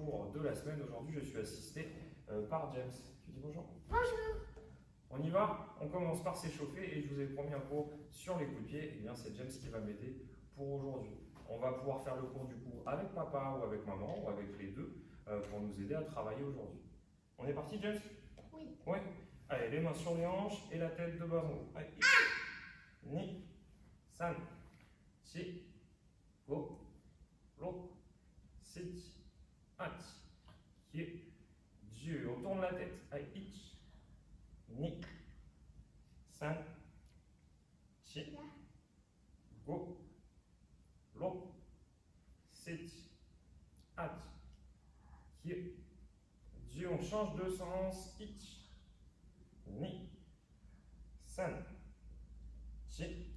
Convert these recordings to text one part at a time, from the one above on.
cours de la semaine. Aujourd'hui, je suis assisté par James. Tu dis bonjour? Bonjour. On y va? On commence par s'échauffer et je vous ai promis un cours sur les coups de pied. Et bien, c'est James qui va m'aider pour aujourd'hui. On va pouvoir faire le cours du coup avec papa ou avec maman ou avec les deux pour nous aider à travailler aujourd'hui. On est parti, James? Oui. Oui. Allez, les mains sur les hanches et la tête de bas en haut. Allez. Ni, san, chi, go, ro, sit, hach, ki, dieu. On tourne la tête. Allez, ich, ni, san, chi, go, ro, sit, hach, ki, dieu. On change de sens. Ich, ni, san, chi,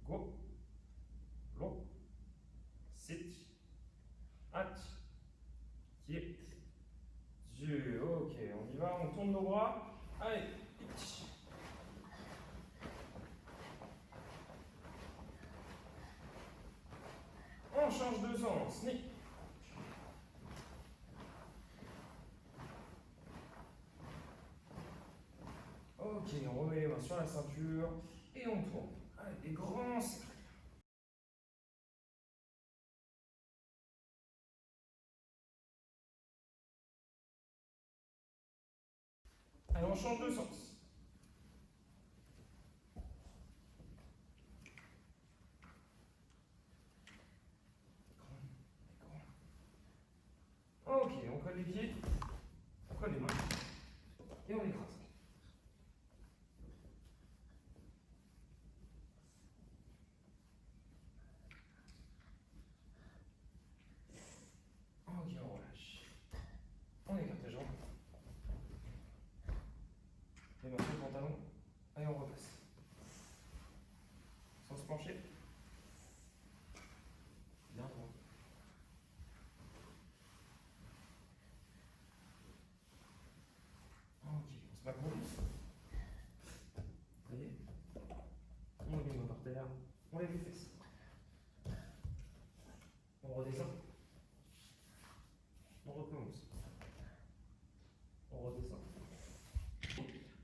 go, ro, sit, hach, ki, dieu. Ok, on y va, on tourne nos bras. Allez, ich. On change de sens. Ni. Ok, on remet les mains sur la ceinture et on tourne. Allez, des grands cercles. Allez, on change de sens. Ok, on colle les pieds, on colle les mains et on écrase. Ok, on relâche. On écarte les jambes. Les mains sur le pantalon. Et on repasse. Sans se pencher. Bien droit. Ok, on se m'accroche. Vous voyez? On met les mains par terre. On lève les fesses. On redescend. On recommence. On redescend.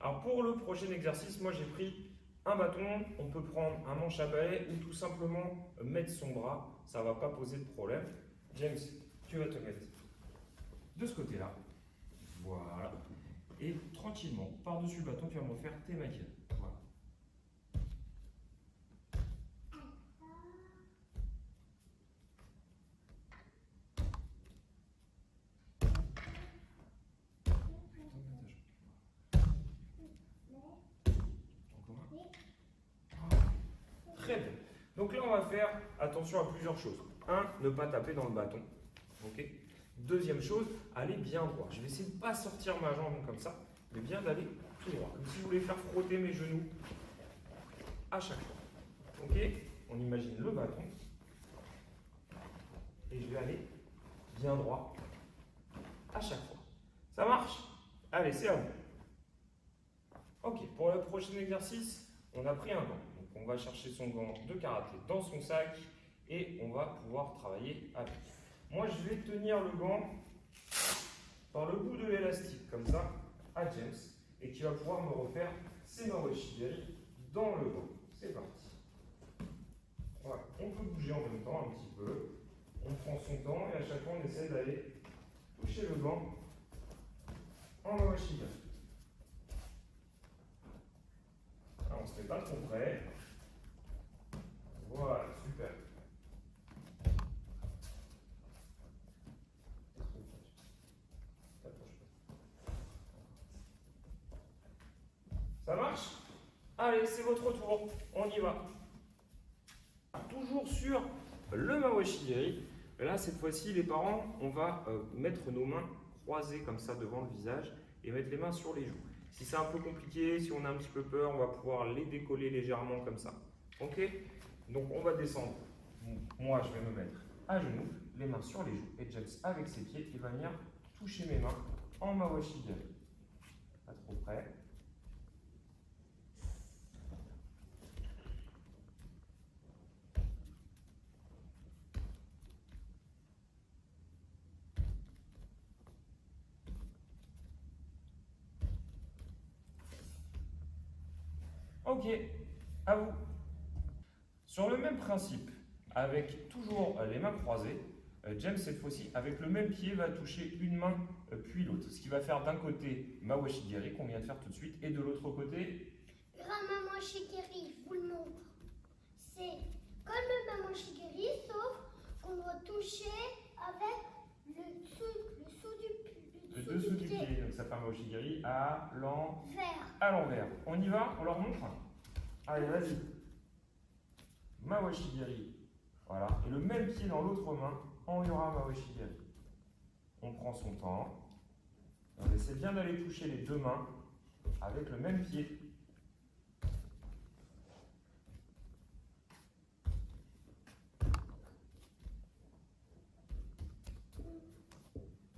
Alors pour le prochain exercice, moi j'ai pris un bâton, on peut prendre un manche à balai ou tout simplement mettre son bras, ça ne va pas poser de problème. James, tu vas te mettre de ce côté-là, voilà, et tranquillement, par-dessus le bâton, tu vas me refaire tes maquillettes. Voilà. Très bien. Donc là, on va faire attention à plusieurs choses. Un, ne pas taper dans le bâton. Ok. Deuxième chose, aller bien droit. Je vais essayer de ne pas sortir ma jambe comme ça, mais bien d'aller tout droit. Comme si je voulais faire frotter mes genoux à chaque fois. Ok. On imagine le bâton. Et je vais aller bien droit à chaque fois. Ça marche? Allez, c'est à vous. Ok, pour le prochain exercice, on a pris un gant. Donc on va chercher son gant de karaté dans son sac et on va pouvoir travailler avec. Moi, je vais tenir le gant par le bout de l'élastique, comme ça, à James, et qui va pouvoir me refaire ses mawashi dans le gant. C'est parti. Voilà, on peut bouger en même temps un petit peu. On prend son temps et à chaque fois, on essaie d'aller toucher le gant en mawashi. On ne se met pas trop près. Voilà, super. Ça marche? Allez, c'est votre tour. On y va. Toujours sur le mawashi. Là, cette fois-ci, les parents, on va mettre nos mains croisées comme ça devant le visage et mettre les mains sur les joues. Si c'est un peu compliqué, si on a un petit peu peur, on va pouvoir les décoller légèrement comme ça. Ok? Donc, on va descendre. Moi, je vais me mettre à genoux, les mains sur les joues. Et James, avec ses pieds, il va venir toucher mes mains en mawashi. Pas trop près. Ok, à vous. Sur le même principe, avec toujours les mains croisées, James, cette fois-ci, avec le même pied, va toucher une main puis l'autre. Ce qui va faire d'un côté Mawashigiri, qu'on vient de faire tout de suite, et de l'autre côté... Mawashigiri, je vous le montre. C'est comme le Mawashigiri, sauf qu'on doit toucher avec le dessous du pied. Donc ça fait un Mawashigiri à l'envers. l'envers. On y va? On leur montre? Allez, vas-y. Mawashigiri. Voilà. Et le même pied dans l'autre main, on y aura Mawashigiri. On prend son temps. On essaie bien d'aller toucher les deux mains avec le même pied.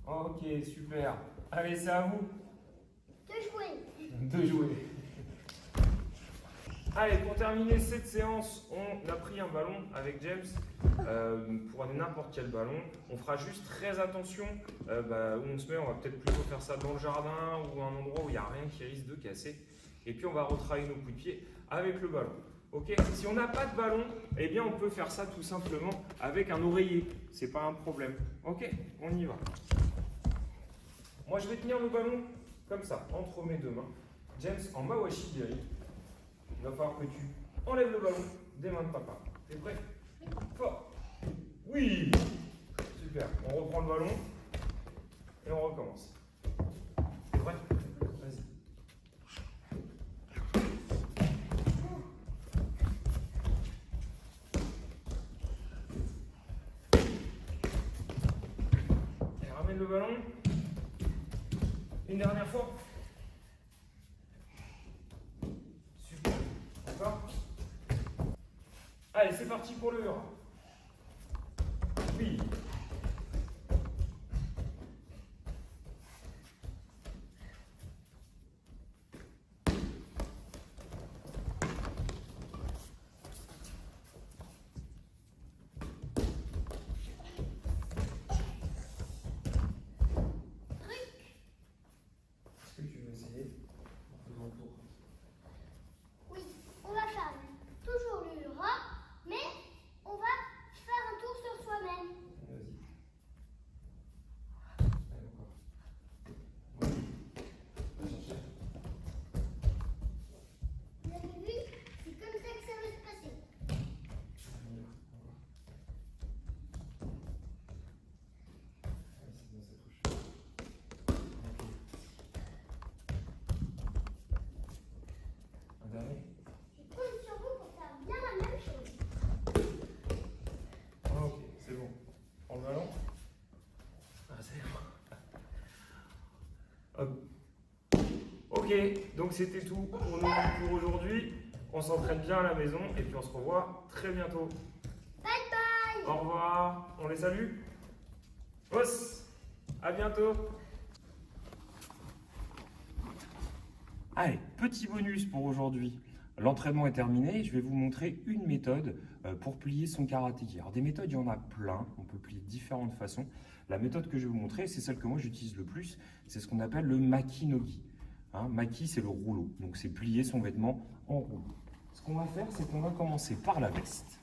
Ok, super. Allez, c'est à vous. De jouer. Allez, pour terminer cette séance, on a pris un ballon avec James, pour n'importe quel ballon. On fera juste très attention où on se met. On va peut-être plutôt faire ça dans le jardin ou un endroit où il n'y a rien qui risque de casser. Et puis on va retravailler nos coups de pied avec le ballon. Ok. Si on n'a pas de ballon, eh bien on peut faire ça tout simplement avec un oreiller. C'est pas un problème. Ok, on y va. Moi je vais tenir le ballon comme ça, entre mes deux mains. James en Mawashigiri. Il va falloir que tu enlèves le ballon des mains de papa. T'es prêt? Fort. Oui. Super. On reprend le ballon et on recommence. T'es prêt? Vas-y. Et ramène le ballon. Une dernière fois. Super. D'accord? Allez, c'est parti pour le hurrah. Oui. Est-ce que tu veux essayer? En faisant le tour. Oui, on va faire toujours le rat, mais on va faire un tour sur soi-même. Vas-y. Allez, encore. Oui. Va chercher. Vous avez vu? C'est comme ça que ça va se passer. On y va. Encore. Allez, c'est bien, ça touche. Ok. Un dernier. Je compte sur vous pour faire bien la même chose. Ok, c'est bon. Prends le ballon. Ah, c'est bon. Hop. Ok, donc c'était tout pour nous pour aujourd'hui. On s'entraîne bien à la maison et puis on se revoit très bientôt. Bye bye. Au revoir. On les salue. Os. À bientôt. Allez, petit bonus pour aujourd'hui. L'entraînement est terminé. Je vais vous montrer une méthode pour plier son karatéki. Alors des méthodes, il y en a plein. On peut plier de différentes façons. La méthode que je vais vous montrer, c'est celle que moi j'utilise le plus. C'est ce qu'on appelle le maki-no-gi. Maki, c'est le rouleau. Donc c'est plier son vêtement en rouleau. Ce qu'on va faire, c'est qu'on va commencer par la veste.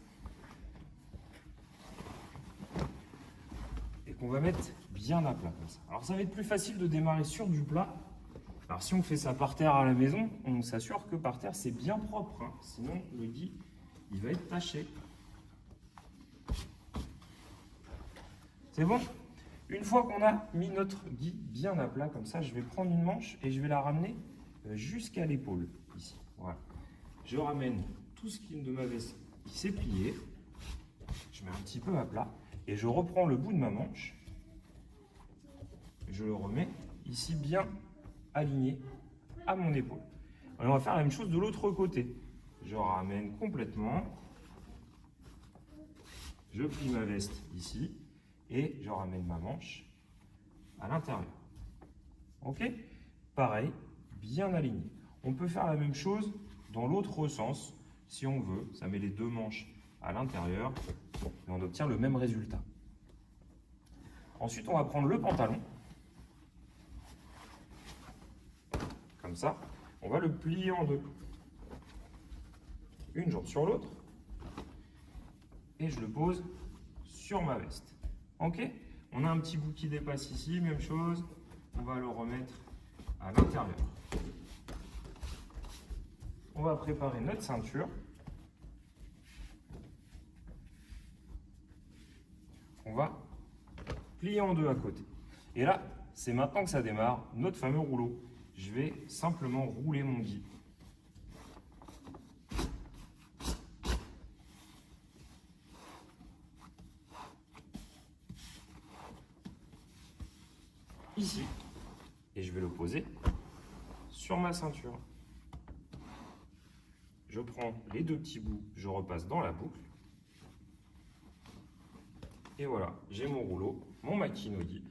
Et qu'on va mettre bien à plat comme ça. Alors ça va être plus facile de démarrer sur du plat. Alors si on fait ça par terre à la maison, on s'assure que par terre c'est bien propre. Sinon le gui, il va être taché. C'est bon? Une fois qu'on a mis notre gui bien à plat comme ça, je vais prendre une manche et je vais la ramener jusqu'à l'épaule, ici. Voilà. Je ramène tout ce qui est de ma veste qui s'est plié. Je mets un petit peu à plat et je reprends le bout de ma manche. Je le remets ici bien aligné à mon épaule. Alors, on va faire la même chose de l'autre côté. Je ramène complètement. Je plie ma veste ici et je ramène ma manche à l'intérieur. Ok? Pareil, bien aligné. On peut faire la même chose dans l'autre sens si on veut. Ça met les deux manches à l'intérieur et on obtient le même résultat. Ensuite, on va prendre le pantalon. Comme ça, on va le plier en deux. une jambe sur l'autre et je le pose sur ma veste. Ok? On a un petit bout qui dépasse ici, même chose. On va le remettre à l'intérieur. On va préparer notre ceinture. On va plier en deux à côté. Et là, c'est maintenant que ça démarre, notre fameux rouleau. Je vais simplement rouler mon gui. Ici. Et je vais le poser sur ma ceinture. Je prends les deux petits bouts, je repasse dans la boucle. Et voilà, j'ai mon rouleau, mon Makinogi.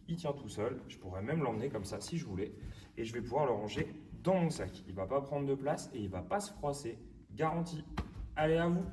Il tient tout seul, je pourrais même l'emmener comme ça si je voulais. Et je vais pouvoir le ranger dans mon sac. Il ne va pas prendre de place et il ne va pas se froisser. Garantie. Allez, à vous!